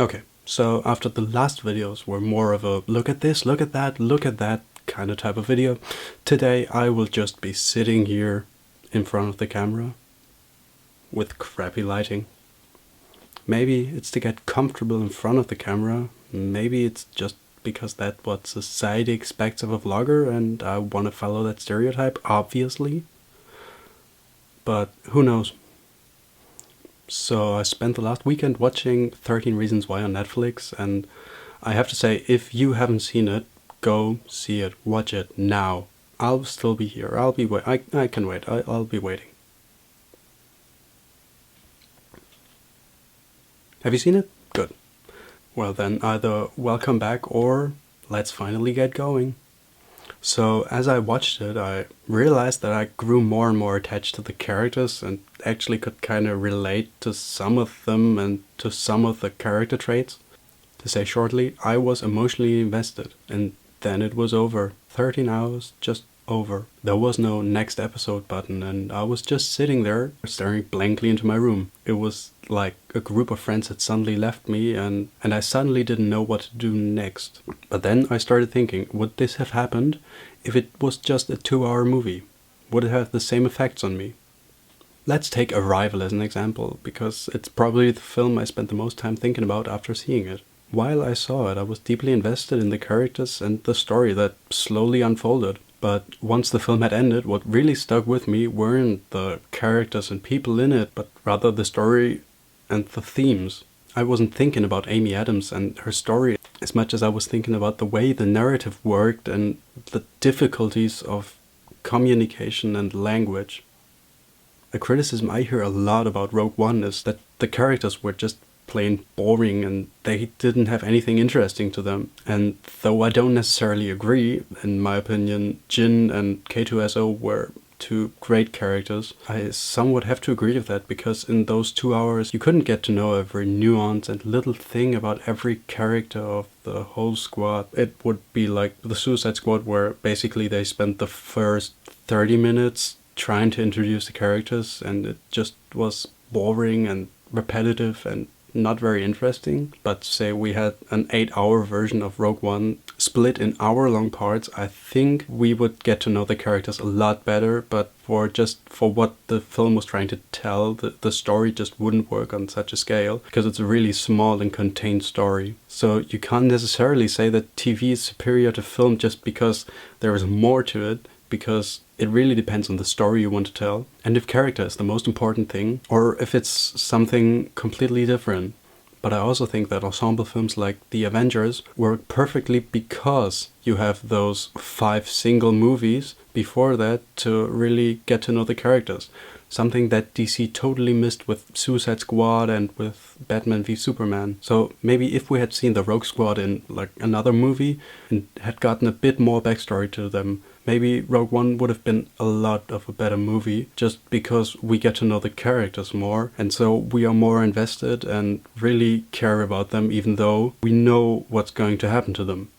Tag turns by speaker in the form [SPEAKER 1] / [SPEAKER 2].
[SPEAKER 1] Okay, so after the last videos were more of a look at this, look at that kind of type of video, today I will just be sitting here in front of the camera with crappy lighting. Maybe it's to get comfortable in front of the camera, maybe it's just because that's what society expects of a vlogger and I want to follow that stereotype, obviously. But who knows? So I spent the last weekend watching 13 Reasons Why on Netflix, and I have to say, if you haven't seen it, go see it, watch it now. I'll still be here, I can wait, I'll be waiting. Have you seen it? Good. Well then, either welcome back or let's finally get going. So as I watched it, I realized that I grew more and more attached to the characters and actually could kind of relate to some of them and to some of the character traits. To say shortly, I was emotionally invested, and then it was over. 13 hours, just over. There was no next episode button, and I was just sitting there staring blankly into my room. It was like a group of friends had suddenly left me, and I suddenly didn't know what to do next. But then I started thinking, would this have happened if it was just a 2-hour movie? Would it have the same effects on me? Let's take Arrival as an example, because it's probably the film I spent the most time thinking about after seeing it. While I saw it, I was deeply invested in the characters and the story that slowly unfolded. But once the film had ended, what really stuck with me weren't the characters and people in it, but rather the story and the themes. I wasn't thinking about Amy Adams and her story as much as I was thinking about the way the narrative worked and the difficulties of communication and language. A criticism I hear a lot about Rogue One is that the characters were just plain boring and they didn't have anything interesting to them. And though I don't necessarily agree, in my opinion, Jyn and K2SO were two great characters, I somewhat have to agree with that, because in those 2 hours you couldn't get to know every nuance and little thing about every character of the whole squad. It would be like the Suicide Squad, where basically they spent the first 30 minutes trying to introduce the characters and it just was boring and repetitive and not very interesting. But say we had an 8-hour version of Rogue One split in hour-long parts, I think we would get to know the characters a lot better, but for what the film was trying to tell, the story just wouldn't work on such a scale, because it's a really small and contained story. So you can't necessarily say that TV is superior to film just because there is more to it, because it really depends on the story you want to tell, and if character is the most important thing, or if it's something completely different. But I also think that ensemble films like The Avengers work perfectly because you have those 5 single movies before that to really get to know the characters. Something that DC totally missed with Suicide Squad and with Batman v Superman. So maybe if we had seen the Rogue Squad in like another movie and had gotten a bit more backstory to them, maybe Rogue One would have been a lot of a better movie, just because we get to know the characters more, and so we are more invested and really care about them, even though we know what's going to happen to them.